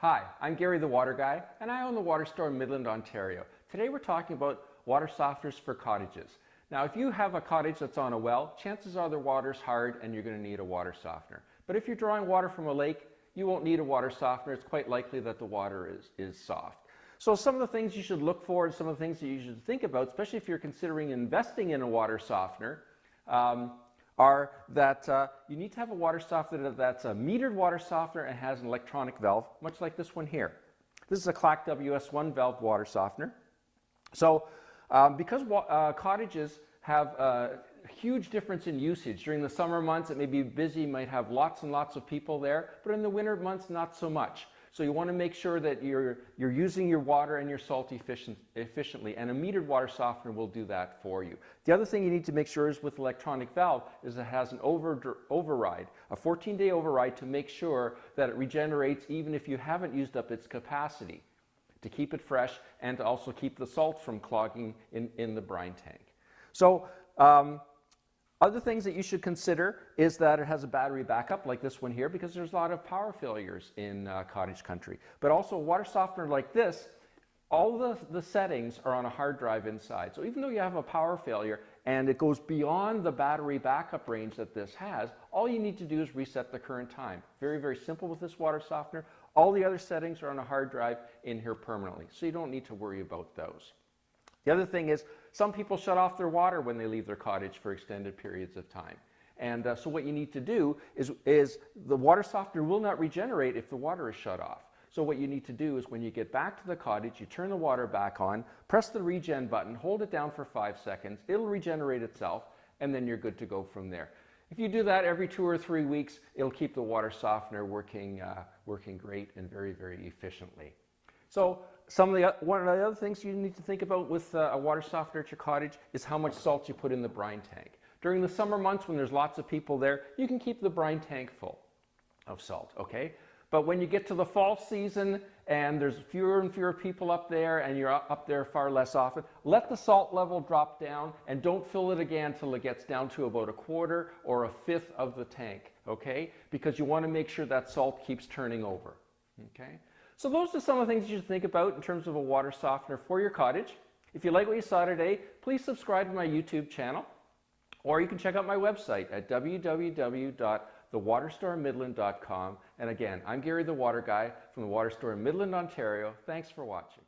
Hi, I'm Gary the Water Guy, and I own the water store in Midland, Ontario. Today we're talking about water softeners for cottages. Now, if you have a cottage that's on a well, chances are the water's hard and you're going to need a water softener. But if you're drawing water from a lake, you won't need a water softener. It's quite likely that the water is soft. So some of the things you should look for and some of the things that you should think about, especially if you're considering investing in a water softener, are that you need to have a water softener that's a metered water softener and has an electronic valve, much like this one here. This is a Clack WS1 valve water softener. So because cottages have a huge difference in usage. During the summer months it may be busy, you might have lots and lots of people there, but in the winter months not so much. So you want to make sure that you're using your water and your salt efficiently, and a metered water softener will do that for you. The other thing you need to make sure is with electronic valve is it has an override, a 14-day override to make sure that it regenerates even if you haven't used up its capacity, to keep it fresh and to also keep the salt from clogging in the brine tank. So other things that you should consider is that it has a battery backup like this one here, because there's a lot of power failures in cottage country. But also a water softener like this, all the settings are on a hard drive inside. So even though you have a power failure and it goes beyond the battery backup range that this has, all you need to do is reset the current time. Very, very simple with this water softener. All the other settings are on a hard drive in here permanently, so you don't need to worry about those. The other thing is, some people shut off their water when they leave their cottage for extended periods of time. And so what you need to do is the water softener will not regenerate if the water is shut off. So what you need to do is when you get back to the cottage, you turn the water back on, press the regen button, hold it down for 5 seconds, it'll regenerate itself, and then you're good to go from there. If you do that every 2 or 3 weeks, it'll keep the water softener working great and very, very efficiently. So one of the other things you need to think about with a water softener at your cottage is how much salt you put in the brine tank. During the summer months when there's lots of people there, you can keep the brine tank full of salt, okay? But when you get to the fall season and there's fewer and fewer people up there and you're up there far less often, let the salt level drop down and don't fill it again until it gets down to about 1/4 or 1/5 of the tank, okay? Because you want to make sure that salt keeps turning over, okay? So those are some of the things you should think about in terms of a water softener for your cottage. If you like what you saw today, please subscribe to my YouTube channel, or you can check out my website at www.thewaterstoremidland.com. And again, I'm Gary the Water Guy from the Water Store in Midland, Ontario. Thanks for watching.